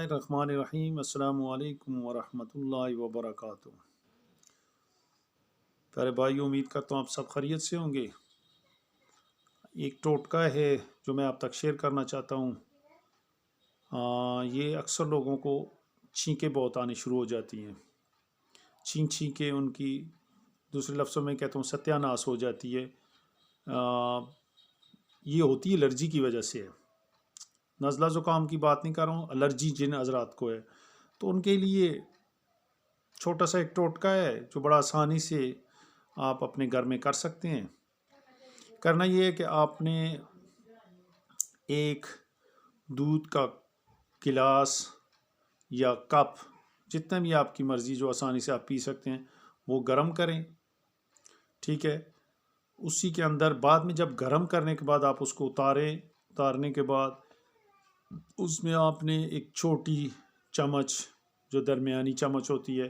बिस्मिल्लाहिर्रहमानिर्रहीम अस्सलामु अलैकुम वरहमतुल्लाहि वबरकातुहू। प्यारे भाई, उम्मीद करता हूँ आप सब खैरियत से होंगे। एक टोटका है जो मैं आप तक शेयर करना चाहता हूँ। ये अक्सर लोगों को छींकें बहुत आनी शुरू हो जाती हैं। छींकें उनकी, दूसरे लफ्ज़ों में कहता हूँ, सत्यानाश हो जाती है। ये होती है एलर्जी की वजह से है। नज़ला ज़ुकाम की बात नहीं कर रहा हूँ, एलर्जी जिन हज़रात को है तो उनके लिए छोटा सा एक टोटका है जो बड़ा आसानी से आप अपने घर में कर सकते हैं। करना ये है कि आपने एक दूध का गिलास या कप, जितना भी आपकी मर्ज़ी, जो आसानी से आप पी सकते हैं, वो गर्म करें। ठीक है। उसी के अंदर बाद में जब गर्म करने के बाद आप उसको उतारने के बाद उसमें आपने एक छोटी चम्मच, जो दरमियानी चम्मच होती है,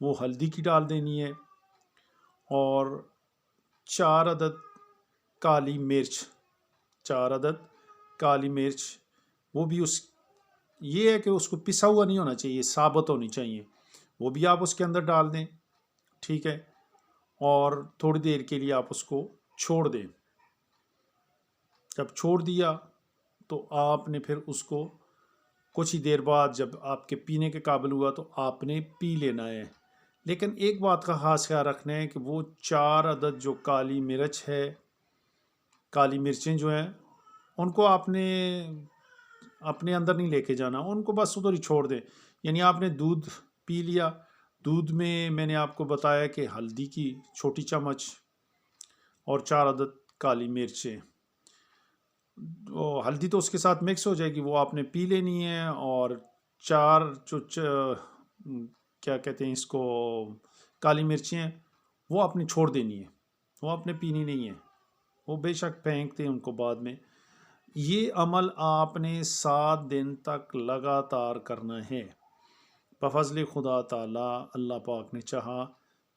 वो हल्दी की डाल देनी है और 4 अदद काली मिर्च, 4 अदद काली मिर्च। वो भी ये है कि उसको पिसा हुआ नहीं होना चाहिए, साबुत होनी चाहिए। वो भी आप उसके अंदर डाल दें। ठीक है। और थोड़ी देर के लिए आप उसको छोड़ दें। जब छोड़ दिया तो आपने फिर उसको कुछ ही देर बाद जब आपके पीने के काबिल हुआ तो आपने पी लेना है। लेकिन एक बात का खास ख्याल रखना है कि वो 4 अदद जो काली मिर्च है, काली मिर्चें जो हैं, उनको आपने अपने अंदर नहीं लेके जाना, उनको बस उधर ही छोड़ दें। यानी आपने दूध पी लिया, दूध में मैंने आपको बताया कि हल्दी की छोटी चम्मच और 4 अदद काली मिर्चें, वो हल्दी तो उसके साथ मिक्स हो जाएगी, वो आपने पी लेनी है। और 4 जो क्या कहते हैं इसको, काली मिर्चें हैं, वो आपने छोड़ देनी है, वो आपने पीनी नहीं है। वो बेशक फेंक दें उनको बाद में। ये अमल आपने 7 दिन तक लगातार करना है। बफज़ल खुदा ताला, अल्लाह पाक ने चाहा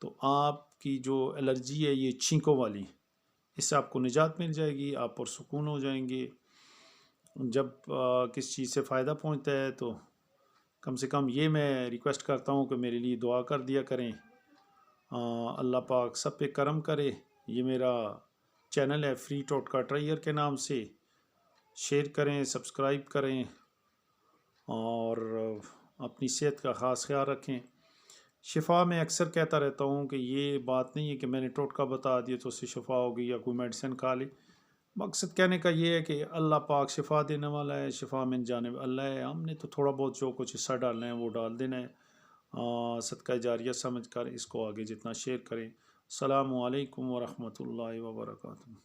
तो आपकी जो एलर्जी है ये छींकों वाली, इससे आपको निजात मिल जाएगी, आप पुरसुकून हो जाएंगे। जब किस चीज़ से फ़ायदा पहुंचता है तो कम से कम ये मैं रिक्वेस्ट करता हूँ कि मेरे लिए दुआ कर दिया करें। अल्लाह पाक सब पे करम करे। ये मेरा चैनल है फ्री टोटका ट्रायर के नाम से। शेयर करें, सब्सक्राइब करें और अपनी सेहत का ख़ास ख्याल रखें। शिफा में अक्सर कहता रहता हूँ कि ये बात नहीं है कि मैंने टोटका बता दिया तो उससे शिफा हो गई या कोई मेडिसिन खा ली। मकसद कहने का ये है कि अल्लाह पाक शिफा देने वाला है, शिफा में जानिब अल्लाह है। हमने तो थोड़ा बहुत जो कुछ हिस्सा डालना है वो डाल देना है। सदका जारिया समझ कर इसको आगे जितना शेयर करें। अस्सलामु अलैकुम वरहमतुल्लाहि वबरकातुहू।